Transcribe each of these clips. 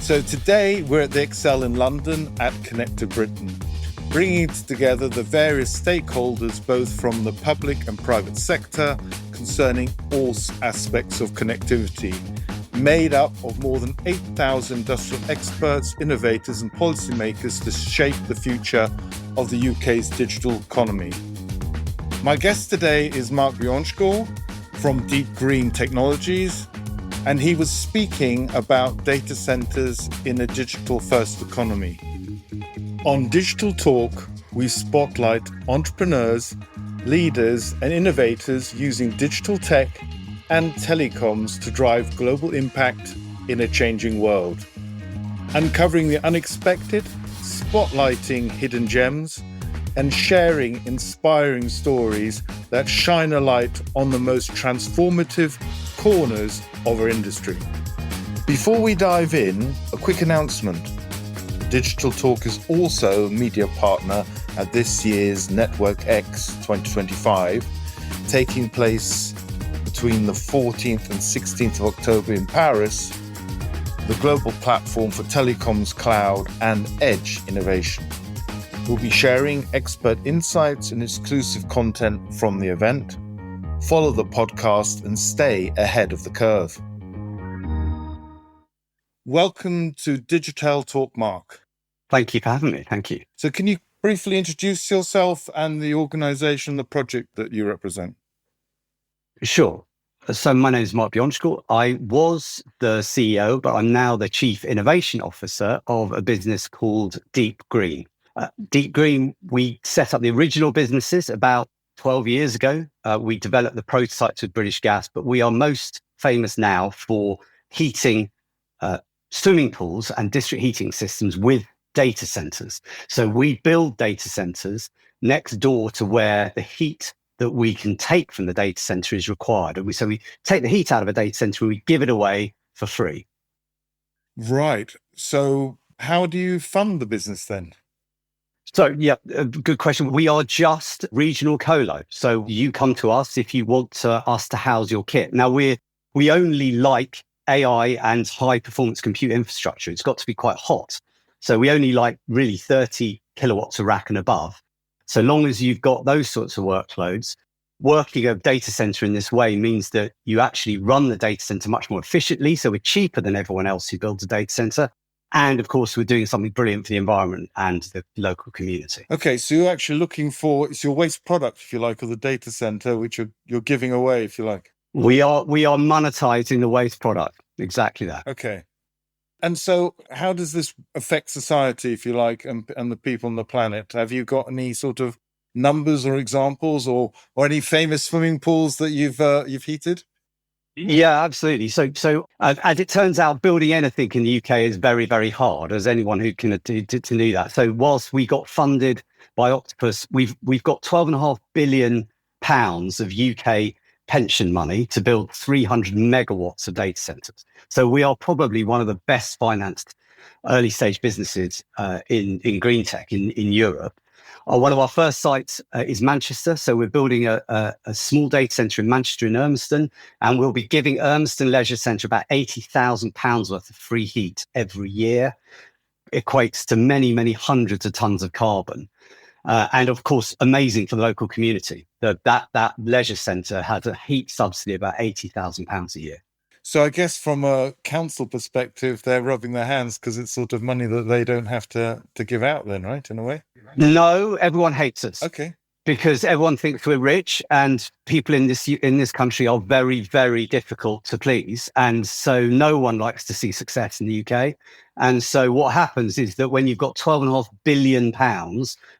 So today we're at the Excel in London at Connected Britain, bringing together the various stakeholders, both from the public and private sector, concerning all aspects of connectivity, made up of more than 8,000 industrial experts, innovators and policymakers to shape the future of the UK's digital economy. My guest today is Bjornsgaard from Deep Green Technologies, and he was speaking about data centers in a digital-first economy. On Digital Talk, we spotlight entrepreneurs, leaders, and innovators using digital tech and telecoms to drive global impact in a changing world. Uncovering the unexpected, spotlighting hidden gems, and sharing inspiring stories that shine a light on the most transformative corners of our industry. Before we dive in, a quick announcement. Digital Talk is also a media partner at this year's Network X 2025, taking place between the 14th and 16th of October in Paris, the global platform for telecoms, cloud, and edge innovation. We'll be sharing expert insights and exclusive content from the event. Follow the podcast and stay ahead of the curve. Welcome to Digitel Talk, Mark. Thank you for having me. Thank you. So can you briefly introduce yourself and the organisation, the project that you represent? Sure. So my name is Bjornsgaard. I was the CEO, but I'm now the Chief Innovation Officer of a business called Deep Green. Deep Green, we set up the original businesses about 12 years ago. We developed the prototypes with British Gas, but we are most famous now for heating swimming pools and district heating systems with data centers. So we build data centers next door to where the heat that we can take from the data center is required. So we take the heat out of a data center and we give it away for free. Right. So how do you fund the business then? So, good question. We are just regional colo. So you come to us if you want us to house your kit. Now, we only like AI and high performance compute infrastructure. It's got to be quite hot. So we only like really 30 kilowatts a rack and above. So long as you've got those sorts of workloads, working a data center in this way means that you actually run the data center much more efficiently. So we're cheaper than everyone else who builds a data center. And of course, we're doing something brilliant for the environment and the local community. Okay, so you're actually looking for, it's your waste product, if you like, of the data center, which you're giving away, if you like. We are monetizing the waste product. Exactly that. Okay. And so how does this affect society, if you like, and the people on the planet? Have you got any sort of numbers or examples or any famous swimming pools that you've heated? Yeah, absolutely. So as it turns out, building anything in the UK is very, very hard, as anyone who can do that. So whilst we got funded by Octopus, we've got £12.5 billion of UK pension money to build 300 megawatts of data centers. So we are probably one of the best financed early stage businesses in green tech in Europe. One of our first sites is Manchester. So we're building a small data centre in Manchester in Urmston, and we'll be giving Urmston Leisure Centre about £80,000 worth of free heat every year. Equates to many, many hundreds of tons of carbon. And of course, amazing for the local community. That leisure centre has a heat subsidy of about £80,000 a year. So I guess from a council perspective, they're rubbing their hands because it's sort of money that they don't have to give out then, right, in a way? No, everyone hates us. Okay. Because everyone thinks we're rich, and people in this country are very, very difficult to please. And so no one likes to see success in the UK. And so what happens is that when you've got £12.5 billion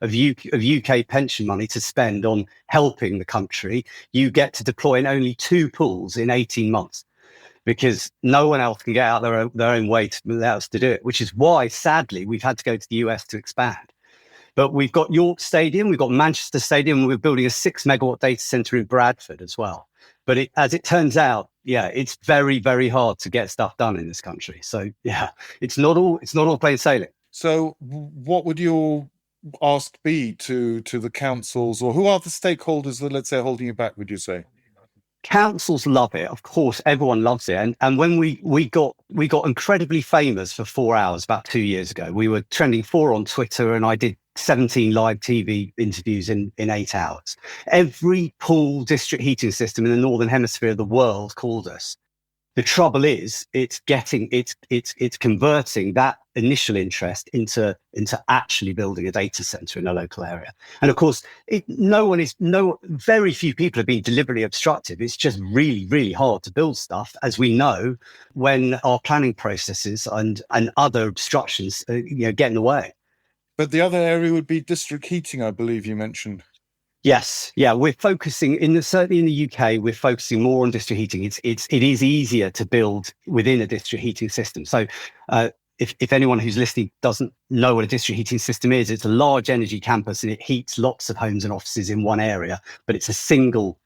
of UK pension money to spend on helping the country, you get to deploy in only 2 pools in 18 months. Because no one else can get out their own way to allow us to do it, which is why, sadly, we've had to go to the US to expand. But we've got York Stadium, we've got Manchester Stadium, and we're building a 6 megawatt data center in Bradford as well. But as it turns out, it's very, very hard to get stuff done in this country. So it's not all plain sailing. So what would your ask be to the councils, or who are the stakeholders that, let's say, are holding you back, would you say? Councils love it. Of course, everyone loves it. And when we got incredibly famous for 4 hours about 2 years ago. We were trending 4 on Twitter, and I did 17 live TV interviews in 8 hours. Every pool district heating system in the Northern Hemisphere of the world called us. The trouble is, it's converting that initial interest into actually building a data center in a local area. And of course, very few people have been deliberately obstructive. It's just really, really hard to build stuff, as we know, when our planning processes and other obstructions, get in the way. But the other area would be district heating, I believe you mentioned. Yes, yeah, we're focusing certainly in the UK. We're focusing more on district heating. It is easier to build within a district heating system. So, if anyone who's listening doesn't know what a district heating system is, it's a large energy campus and it heats lots of homes and offices in one area. But it's a single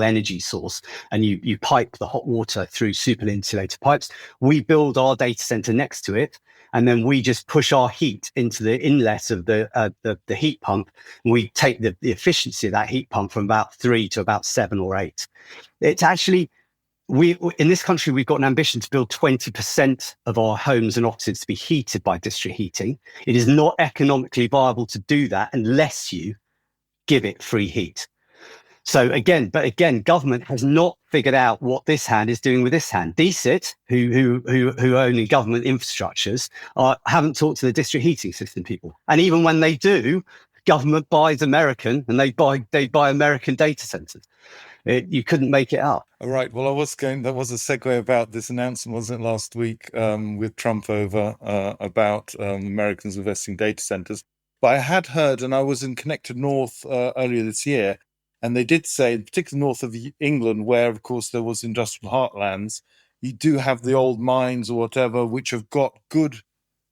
energy source, and you pipe the hot water through super insulated pipes. We build our data center next to it, and then we just push our heat into the inlet of the heat pump. And we take the efficiency of that heat pump from about 3 to about 7 or 8. It's actually, in this country, we've got an ambition to build 20% of our homes and offices to be heated by district heating. It is not economically viable to do that unless you give it free heat. So again, government has not figured out what this hand is doing with this hand. DCIT, who own government infrastructures, haven't talked to the district heating system people. And even when they do, government buys American, and they buy American data centers. You couldn't make it up. All right. Well, that was a segue about this announcement, wasn't it, last week with Trump over about Americans investing data centers. But I had heard, and I was in Connected North earlier this year, and they did say, particularly north of England, where, of course, there was industrial heartlands, you do have the old mines or whatever, which have got good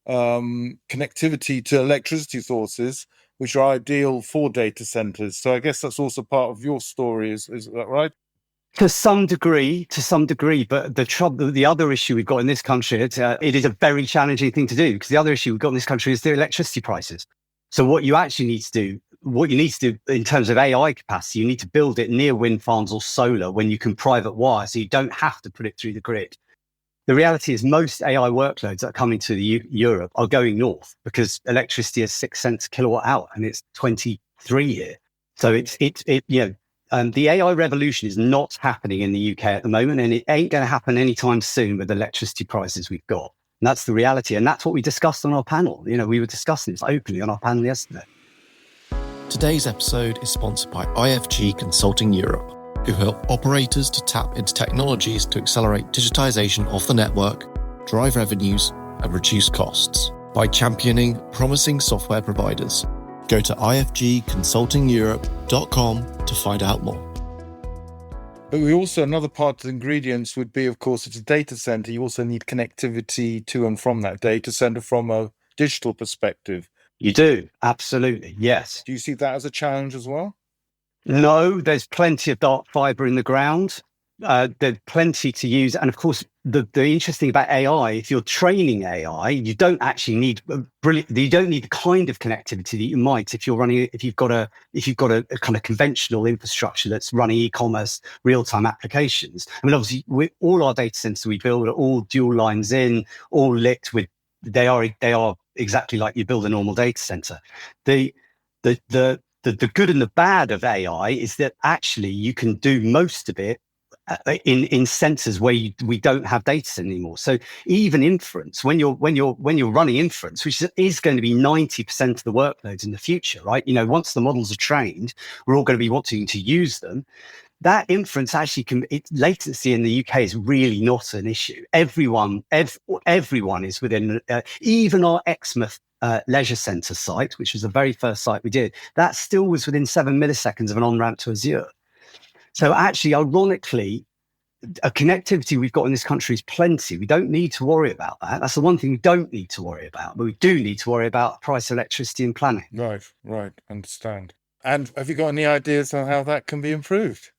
connectivity to electricity sources, which are ideal for data centers. So I guess that's also part of your story. Is that right? To some degree, but the other issue we've got in this country, it is a very challenging thing to do, because the other issue we've got in this country is the electricity prices. So what you need to do in terms of AI capacity, you need to build it near wind farms or solar when you can private wire, so you don't have to put it through the grid. The reality is most AI workloads that are coming to Europe are going north, because electricity is 6 cents a kilowatt hour and it's 23 here. So the AI revolution is not happening in the UK at the moment, and it ain't going to happen anytime soon with the electricity prices we've got. And that's the reality. And that's what we discussed on our panel. We were discussing this openly on our panel yesterday. Today's episode is sponsored by IFG Consulting Europe, who help operators to tap into technologies to accelerate digitization of the network, drive revenues, and reduce costs by championing promising software providers. Go to ifgconsultingeurope.com to find out more. But another part of the ingredients would be, of course, it's a data center. You also need connectivity to and from that data center from a digital perspective. You do, absolutely, yes. Do you see that as a challenge as well? No, there's plenty of dark fiber in the ground. There's plenty to use. And of course, the interesting about AI, if you're training AI, you don't actually need you don't need the kind of connectivity that you might if you've got a kind of conventional infrastructure that's running e-commerce real-time applications. I mean, obviously, all our data centers we build are all dual lines in, all lit with. They are exactly like you build a normal data center. The good and the bad of AI is that actually you can do most of it in centers where we don't have data anymore. So even inference, when you're running inference, which is going to be 90% of the workloads in the future, right? Once the models are trained, we're all going to be wanting to use them. That inference actually latency in the UK is really not an issue. Everyone is within, even our Exmouth leisure centre site, which was the very first site we did, that still was within 7 milliseconds of an on-ramp to Azure. So actually, ironically, a connectivity we've got in this country is plenty. We don't need to worry about that. That's the one thing we don't need to worry about, but we do need to worry about price of electricity and planning. Right, understand. And have you got any ideas on how that can be improved?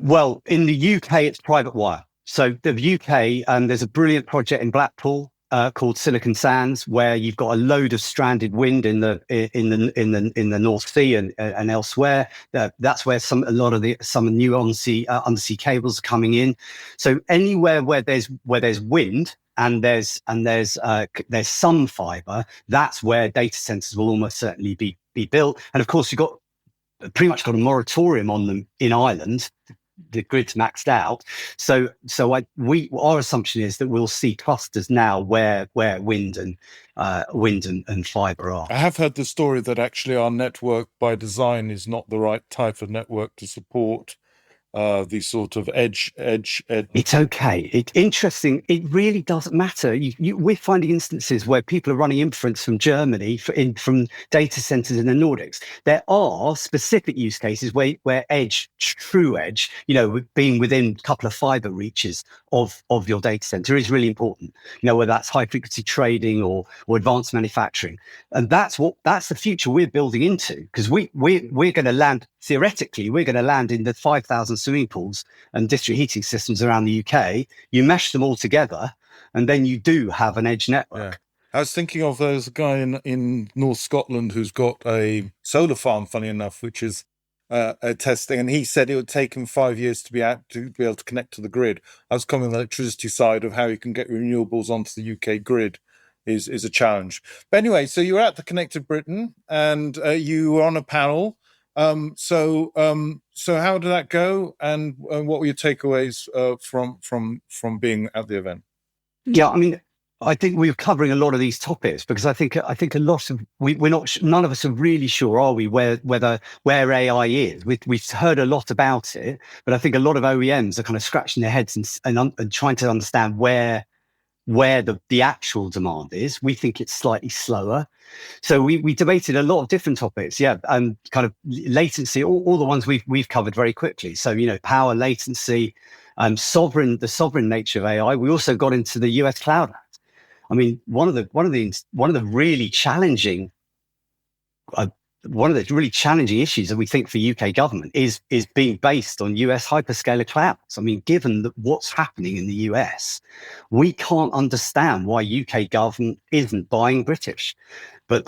Well, in the UK, it's private wire. So the UK, there's a brilliant project in Blackpool called Silicon Sands, where you've got a load of stranded wind in the North Sea and elsewhere. That's where some new undersea cables are coming in. So anywhere where there's wind and there's some fiber, that's where data centers will almost certainly be built. And of course, you've got pretty much got a moratorium on them in Ireland. The grid's maxed out, so our assumption is that we'll see clusters now where wind and fibre are. I have heard the story that actually our network by design is not the right type of network to support the sort of edge. It's okay. It's interesting. It really doesn't matter. We're finding instances where people are running inference from Germany from data centers in the Nordics. There are specific use cases where true edge, being within a couple of fiber reaches of your data center is really important. Whether that's high frequency trading or advanced manufacturing, and that's the future we're building into, because we're going to land. Theoretically, we're going to land in the 5,000 swimming pools and district heating systems around the UK. You mesh them all together, and then you do have an edge network. Yeah. I was thinking of there's a guy in North Scotland who's got a solar farm, funny enough, which is testing, and he said it would take him 5 years to be able to connect to the grid. I was coming on the electricity side of how you can get renewables onto the UK grid is a challenge. But anyway, so you were at the Connected Britain, and you were on a panel. So how did that go, and what were your takeaways from being at the event? Yeah, I mean, I think we're covering a lot of these topics because I think a lot of none of us are really sure, are we, where AI is. We've heard a lot about it, but I think a lot of OEMs are kind of scratching their heads and trying to understand where the actual demand is. We think it's slightly slower. So we debated a lot of different topics, kind of latency, all the ones we've covered very quickly. So power, latency, the sovereign nature of AI. We also got into the US Cloud Act. I mean, one of the really challenging issues that we think for UK government is being based on US hyperscaler clouds. I mean, given that what's happening in the US, we can't understand why UK government isn't buying British. But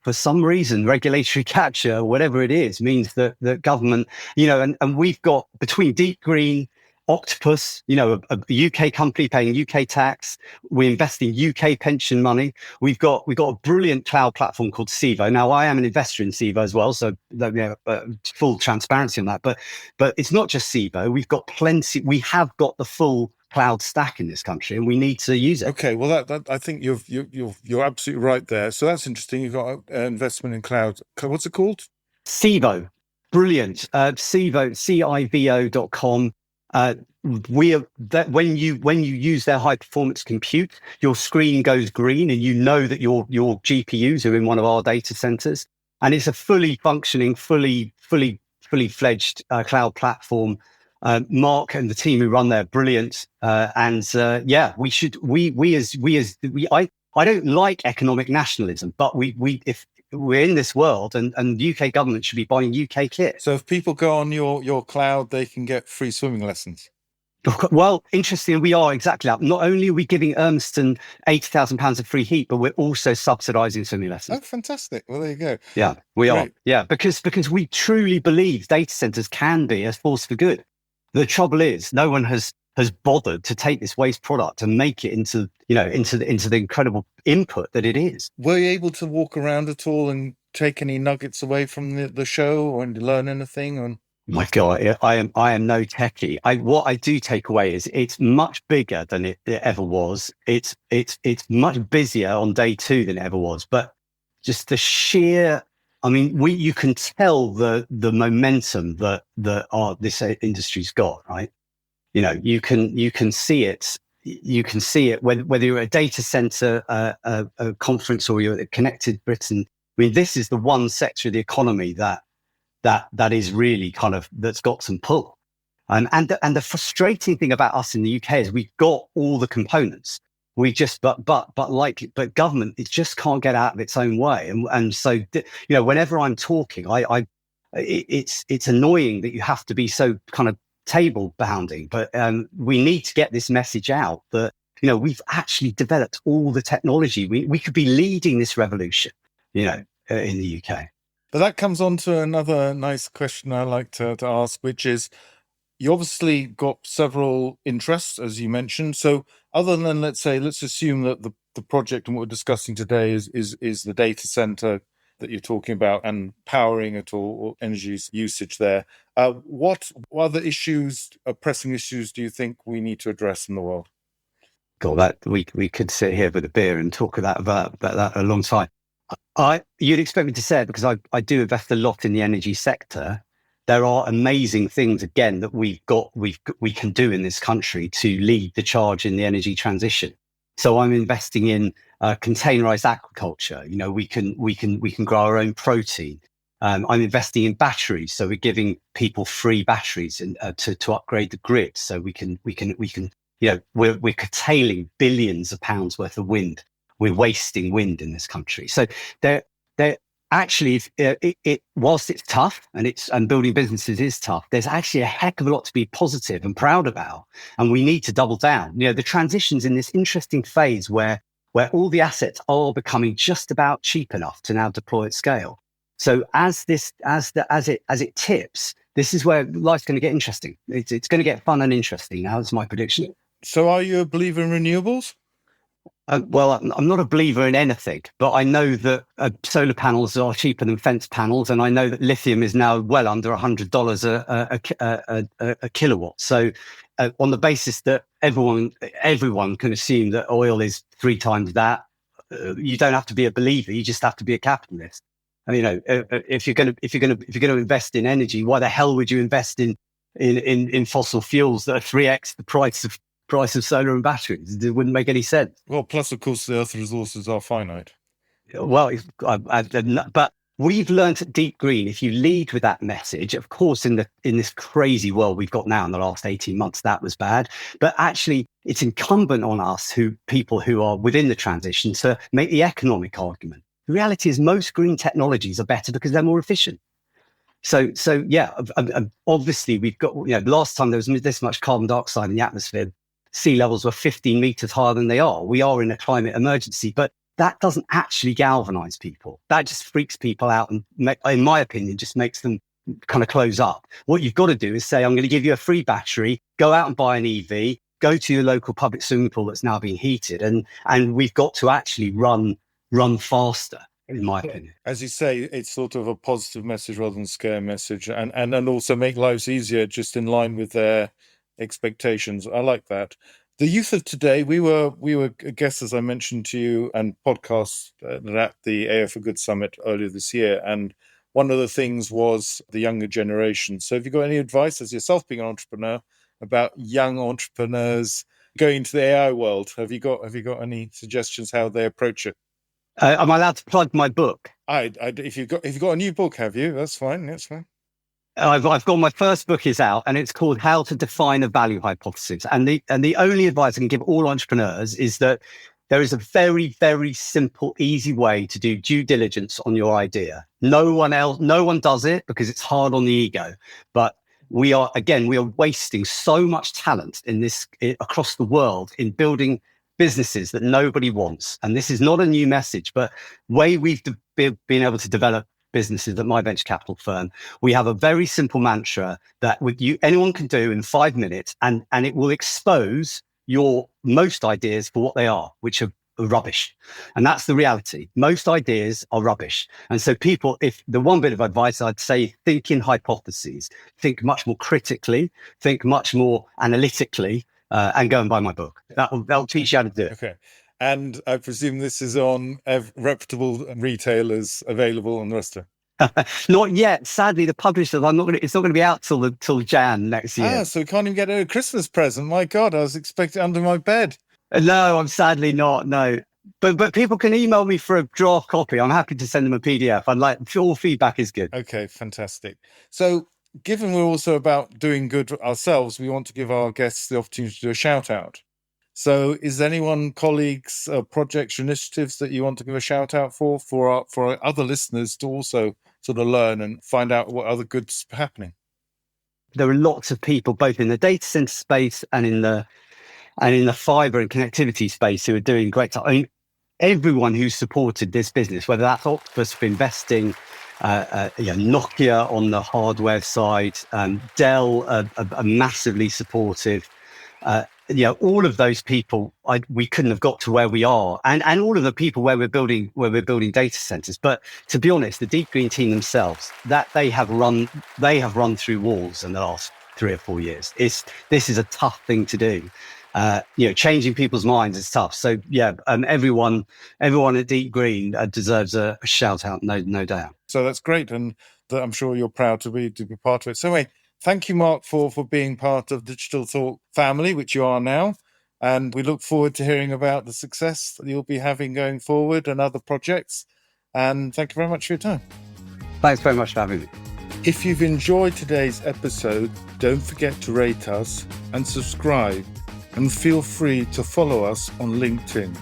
for some reason, regulatory capture, whatever it is, means that the government, and we've got between Deep Green, Octopus, a UK company paying UK tax. We invest in UK pension money. We've got a brilliant cloud platform called Civo. Now, I am an investor in Civo as well, so full transparency on that. But it's not just Civo. We've got plenty. We have got the full cloud stack in this country, and we need to use it. Okay, well, that I think you're absolutely right there. So that's interesting. You've got investment in cloud. What's it called? Civo, brilliant. Civo, civo.com. When you use their high performance compute, your screen goes green, and you know that your GPUs are in one of our data centers, and it's a fully functioning, fully fledged cloud platform. Mark and the team who run there, brilliant. I don't like economic nationalism, but if we're in this world, and the UK government should be buying UK kit. So if people go on your cloud, they can get free swimming lessons. Well, interesting. We are exactly that. Not only are we giving Urmston £80,000 of free heat, but we're also subsidising swimming lessons. Oh, fantastic! Well, there you go. Yeah, we are. Yeah, because we truly believe data centres can be a force for good. The trouble is, no one has bothered to take this waste product and make it into the incredible input that it is. Were you able to walk around at all and take any nuggets away from the show, or learn anything? Or... My God, I am no techie. What I do take away is it's much bigger than it ever was. It's much busier on day 2 than it ever was. But just the sheer, you can tell the momentum that this industry's got, right? You can see it. You can see it whether you're at a data center a conference or you're at Connected Britain. This is the one sector of the economy that is really that's got some pull. And the frustrating thing about us in the UK is we've got all the components. We just but government, it just can't get out of its own way. And so whenever I'm talking, it's annoying that you have to be so kind of table bounding, but we need to get this message out that we've actually developed all the technology. We could be leading this revolution, in the UK. But that comes on to another nice question I like to ask, which is, you obviously got several interests, as you mentioned. So other than, let's assume that the project and what we're discussing today is the data center that you're talking about and powering it or energy usage there. What other pressing issues do you think we need to address in the world? God, that we could sit here with a beer and talk about that a long time. You'd expect me to say it because I do invest a lot in the energy sector. There are amazing things, again, that we can do in this country to lead the charge in the energy transition. So I'm investing in containerized aquaculture. We can grow our own protein. I'm investing in batteries, so we're giving people free batteries to upgrade the grid. So we can we're curtailing billions of pounds worth of wind. We're wasting wind in this country. So they're actually, whilst it's tough and building businesses is tough, there's actually a heck of a lot to be positive and proud about. And we need to double down. The transition's in this interesting phase where all the assets are becoming just about cheap enough to now deploy at scale. So as it tips, this is where life's going to get interesting. It's going to get fun and interesting. Now, that's my prediction. So are you a believer in renewables? Well, I'm not a believer in anything, but I know that solar panels are cheaper than fence panels, and I know that lithium is now well under $100 a kilowatt. So, on the basis that everyone can assume that oil is 3 times that, you don't have to be a believer; you just have to be a capitalist. And, if you're going to invest in energy, why the hell would you invest in fossil fuels that are 3x the price of solar and batteries? It wouldn't make any sense. Well, plus, of course, the Earth's resources are finite. Well, but we've learned at Deep Green, if you lead with that message, of course, in this crazy world we've got now in the last 18 months, that was bad. But actually, it's incumbent on us, people who are within the transition, to make the economic argument. The reality is most green technologies are better because they're more efficient. So yeah, obviously we've got, last time there was this much carbon dioxide in the atmosphere, sea levels were 15 meters higher than they are. We are in a climate emergency, but that doesn't actually galvanize people. That just freaks people out and, in my opinion, just makes them kind of close up. What you've got to do is say, I'm going to give you a free battery, go out and buy an EV, go to your local public swimming pool that's now being heated. And we've got to actually run faster, in my opinion. As you say, it's sort of a positive message rather than scare message, and also make lives easier, just in line with their expectations. I like that. The youth of today, we were guests, as I mentioned to you, and podcasts at the AI for Good Summit earlier this year. And one of the things was the younger generation. So have you got any advice, as yourself being an entrepreneur, about young entrepreneurs going into the AI world? Have you got any suggestions how they approach it? Am I allowed to plug my book? If you've got a new book, have you? That's fine. That's fine. I've got my first book is out, and it's called How to Define a Value Hypothesis. And the only advice I can give all entrepreneurs is that there is a very, very simple, easy way to do due diligence on your idea. No one does it because it's hard on the ego. But we are wasting so much talent across the world in building businesses that nobody wants. And this is not a new message, but way we've been able to develop businesses at my venture capital firm, we have a very simple mantra that anyone can do in 5 minutes, and it will expose your most ideas for what they are, which are rubbish. And that's the reality. Most ideas are rubbish. And so people, if the one bit of advice I'd say, think in hypotheses, think much more critically, think much more analytically, and go and buy my book. That'll teach you how to do it. Okay. And I presume this is on reputable retailers available and the rest of it. Not yet. Sadly, the publishers, it's not going to be out till Jan next year. So we can't even get a Christmas present. My God, I was expecting under my bed. No, I'm sadly not. No. But people can email me for a draft copy. I'm happy to send them a PDF. All feedback is good. Okay, fantastic. So given we're also about doing good ourselves, we want to give our guests the opportunity to do a shout out. So is there anyone, colleagues, projects, initiatives that you want to give a shout out for our other listeners to also sort of learn and find out what other good's happening? There are lots of people, both in the data center space and in the and in the fiber and connectivity space who are doing great stuff. I mean, everyone who's supported this business, whether that's Octopus for investing, Nokia on the hardware side, Dell are massively supportive. All of those people, we couldn't have got to where we are, and all of the people where we're building data centers. But to be honest, the Deep Green team themselves, that they have run through walls in the last 3 or 4 years. This is a tough thing to do. Changing people's minds is tough. So everyone at Deep Green deserves a shout out, no doubt. So that's great, and I'm sure you're proud to be part of it. So anyway, thank you, Mark, for being part of Digital Talk family, which you are now, and we look forward to hearing about the success that you'll be having going forward and other projects. And thank you very much for your time. Thanks very much for having me. If you've enjoyed today's episode, don't forget to rate us and subscribe, and feel free to follow us on LinkedIn.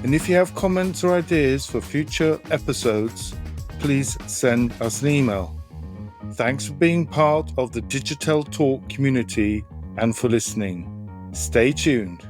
And if you have comments or ideas for future episodes, please send us an email. Thanks for being part of the Digital Talk community and for listening. Stay tuned.